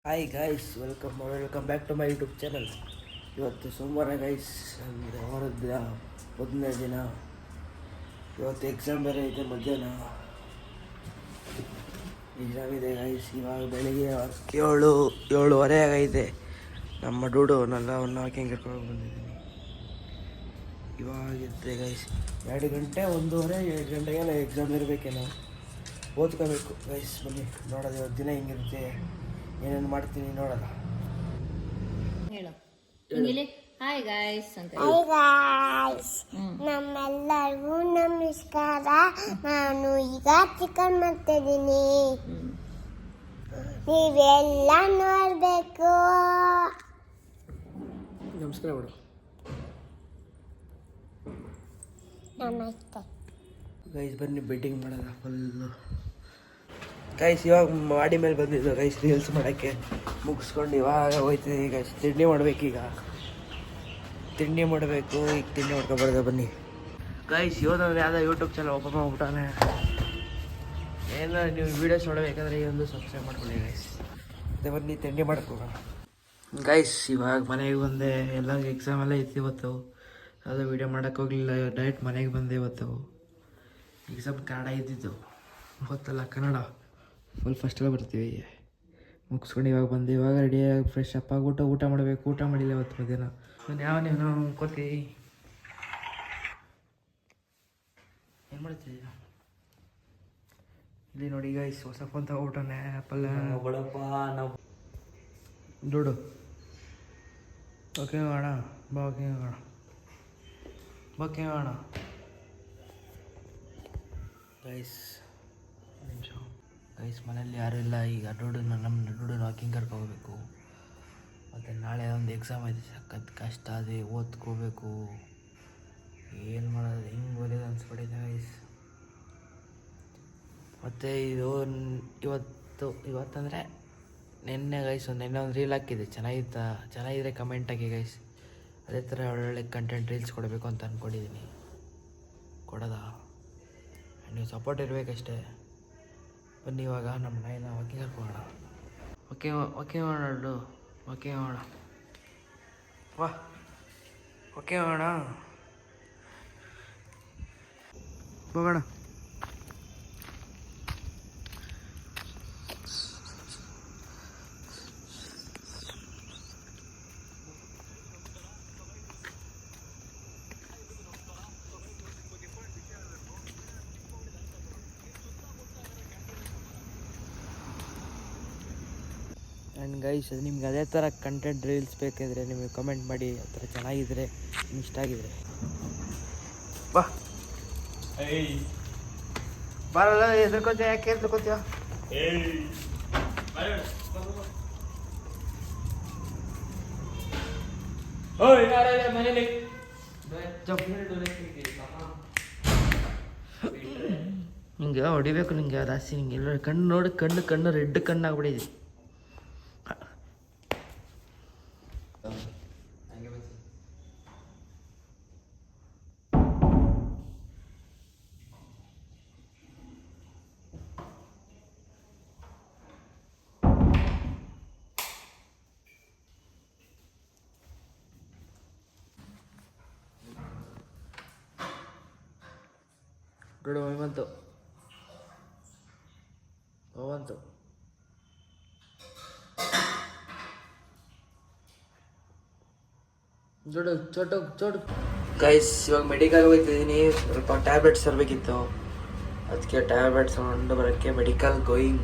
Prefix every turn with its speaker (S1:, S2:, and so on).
S1: Hi guys, welcome back to my YouTube channel. ಇವತ್ತು ಸೋಮವಾರ guys, ಅಂದರೆ ವಾರದ ಮೊದಲನೇ ದಿನ. ಇವತ್ತು ಎಕ್ಸಾಮ್ ಬೇರೆ ಇದೆ, ಮಧ್ಯಾಹ್ನ ಎಕ್ಸಾಮ್ ಇದೆ ಗೈಸ್. ಇವಾಗ ಬೆಳಿಗ್ಗೆ 7:30 ಆಗೈತೆ. ನಮ್ಮ ಡೂಡು ನನ್ನ ವಾಕಿಂಗ್ ಕರ್ಕೊಂಡು ಬಂದಿದ್ದೀನಿ. ಇವಾಗಿರುತ್ತೆ ಗೈಸ್ 2 ಗಂಟೆ 1:30 2 ಗಂಟೆಗೆಲ್ಲ ಎಕ್ಸಾಮ್ ಇರಬೇಕೇನೋ. ಓದ್ಕೋಬೇಕು ಗೈಸ್. ಬನ್ನಿ ನೋಡೋದು ಇವತ್ತು ದಿನ ಹಿಂಗಿರುತ್ತೆ, ಏನೇನು ಮಾಡ್ತೀನಿ ನೋಡೋಣ.
S2: ಹಾಯ್ ಗಾಯ್ಸ್ ಅಂತ.
S3: ನಮ್ಮೆಲ್ಲರಿಗೂ ನಮಸ್ಕಾರ. ನಾನು ಈಗ ಚಿಕನ್ ಮಾಡ್ತಿದ್ದೀನಿ, ನೀವೆಲ್ಲ ನೋಡ್ಬೇಕು.
S1: ನಮಸ್ಕಾರ ಬಿಡು.
S3: ನಮಸ್ತೆ
S1: ಗೈಸ್, ಬನ್ನಿ ಬೆಟ್ಟಿಂಗ್ ಮಾಡೋಣ ಫುಲ್ಲು. ಗೈಸ್ ಇವಾಗ ಮಾಡಿ ಮೇಲೆ ಬಂದಿದ್ದು ಗೈಸ್, ರೀಲ್ಸ್ ಮಾಡೋಕ್ಕೆ ಮುಗಿಸ್ಕೊಂಡು ಇವಾಗ ಹೋಯ್ತಿದ್ದೀನಿ ಗೈಸ್. ತಿಂಡಿ ಮಾಡಬೇಕೀಗ, ತಿಂಡಿ ಮಾಡಬೇಕು. ಈಗ ತಿಂಡಿ ಮಾಡ್ಕೊಬಾರ್ದು. ಬನ್ನಿ ಗೈಸ್, ಇವತ್ತಂದ್ರೆ ಯಾವುದೋ ಯೂಟ್ಯೂಬ್ ಚಾನಲ್ ಓಪನ್ ಮಾಡ್ಬಿಟ್ಟಾನೆ. ಏನೋ ನೀವು ವೀಡಿಯೋಸ್ ನೋಡಬೇಕಂದ್ರೆ ಈ ಒಂದು ಸಬ್ಸ್ಕ್ರೈಬ್ ಮಾಡ್ಕೊಳ್ಳಿ ಗೈಸ್. ಮತ್ತೆ ಬನ್ನಿ ತಿಂಡಿ ಮಾಡ್ಕೋಣ ಗೈಸ್. ಇವಾಗ ಮನೆಗೆ ಬಂದೆ, ಎಲ್ಲ ಎಕ್ಸಾಮ್ ಎಲ್ಲ ಇತ್ತು ಇವತ್ತು. ಯಾವುದೋ ವೀಡಿಯೋ ಮಾಡೋಕ್ಕೆ ಹೋಗಲಿಲ್ಲ, ಡೈರೆಕ್ಟ್ ಮನೆಗೆ ಬಂದೆ. ಇವತ್ತು ಎಕ್ಸಾಮ್ ಕನ್ನಡ ಇದ್ದಿದ್ದು, ಗೊತ್ತಲ್ಲ ಕನ್ನಡ ಫುಲ್ ಫಸ್ಟೆಲ್ಲ ಬರ್ತೀವಿ. ಮುಗಿಸ್ಕೊಂಡು ಇವಾಗ ಬಂದು ಇವಾಗ ರೆಡಿಯಾಗಿ ಫ್ರೆಶ್ ಅಪ್ ಆಗಿಬಿಟ್ಟು ಊಟ ಮಾಡಬೇಕು. ಊಟ ಮಾಡಿಲ್ಲ ಇವತ್ತು ಮಧ್ಯಾಹ್ನ. ಯಾವ ನೀವು ಅನ್ಕೋತಿ ಏನು ಮಾಡ್ತೀವಿ ಇಲ್ಲಿ ನೋಡಿ ಗೈಸ್. ಹೊಸ ಫೋನ್ ತಗೊಬಿಟ್ಟನೆ ಆ್ಯಪಲ್. ದುಡ್ಡು ಓಕೆ ಮಾಡೋಣ ಬಾ. ಓಕೆ ಮಾಡೋಣ ಓಕೆ ಮಾಡೋಣ ಗೈಸ್. ನಿಮಿಷ ಗೈಸ್, ಮನೇಲಿ ಯಾರೂ ಇಲ್ಲ. ಈಗ ನಮ್ಮ ಡೂಡನ್ನ ವಾಕಿಂಗ್ ಕರ್ಕೋಬೇಕು. ಮತ್ತು ನಾಳೆ ಒಂದು ಎಕ್ಸಾಮ್ ಐತೆ, ಸಖತ್ ಕಷ್ಟ ಅದೇ, ಓದ್ಕೋಬೇಕು. ಏನು ಮಾಡೋದು, ಹಿಂಗೆ ಓದೋದು ಅನ್ಸ್ಬಿಟ್ಟಿದೆ ಗೈಸ್. ಮತ್ತು ಇದು ಇವತ್ತಂದರೆ ನಿನ್ನೆ ಗೈಸ್, ನಿನ್ನೆ ಒಂದು ರೀಲ್ ಹಾಕಿದೆ, ಚೆನ್ನಾಗಿದ್ರೆ ಕಮೆಂಟ್ ಹಾಕಿ ಗೈಸ್. ಅದೇ ಥರ ಒಳ್ಳೊಳ್ಳೆ ಕಂಟೆಂಟ್ ರೀಲ್ಸ್ ಕೊಡಬೇಕು ಅಂತ ಅಂದ್ಕೊಂಡಿದ್ದೀನಿ. ಕೊಡೋದಾ? ನೀವು ಸಪೋರ್ಟ್ ಇರಬೇಕಷ್ಟೇ. ಬನ್ನಿ ಇವಾಗ ನಮ್ಮ ನಾಯಿನ ವಾಕಿಂಗ್ ಹಾಕೋಣ. ಓಕೆ ಮಾಡೋಣ. ಓಕೆ ಮಾಡೋಣ ವಾ. ಓಕೆ ಮಾಡೋಣ, ಹೋಗೋಣ. ಆ್ಯಂಡ್ ಗೈಸ್, ನಿಮ್ಗೆ ಅದೇ ಥರ ಕಂಟೆಂಟ್ ರೀಲ್ಸ್ ಬೇಕಿದ್ರೆ ನಿಮಗೆ ಕಮೆಂಟ್ ಮಾಡಿ. ಆ ಥರ ಚೆನ್ನಾಗಿದ್ರೆ, ಇಷ್ಟ ಆಗಿದ್ರೆ ಬಾ. ಬರಲ್ಲ, ಎದ್ರಕೋತೀಯ? ಯಾಕೆ ಎದ್ರಕೋತೀಯ? ನಿಂಗೆ ಹೊಡಿಬೇಕು, ನಿಂಗೆ ಜಾಸ್ತಿ. ನಿಂಗೆ ಎಲ್ಲ ಕಣ್ಣು ನೋಡಿ, ಕಣ್ಣು ರೆಡ್ ಕಣ್ಣಾಗ್ಬಿಟ್ಟಿದೆ. ನೋಡು ಬಂತು ಜೋಡು ಚೋಟು ಗೈಸ್. ಇವಾಗ ಮೆಡಿಕಲ್ ಹೋಗ್ತಿದ್ದೀನಿ, ಸ್ವಲ್ಪ ಟ್ಯಾಬ್ಲೆಟ್ಸ್ ತರಬೇಕಿತ್ತು. ಅದಕ್ಕೆ ಟ್ಯಾಬ್ಲೆಟ್ಸ್ ತಗೊಂಡು ಬರೋಕ್ಕೆ ಮೆಡಿಕಲ್ ಗೋಯಿಂಗ್.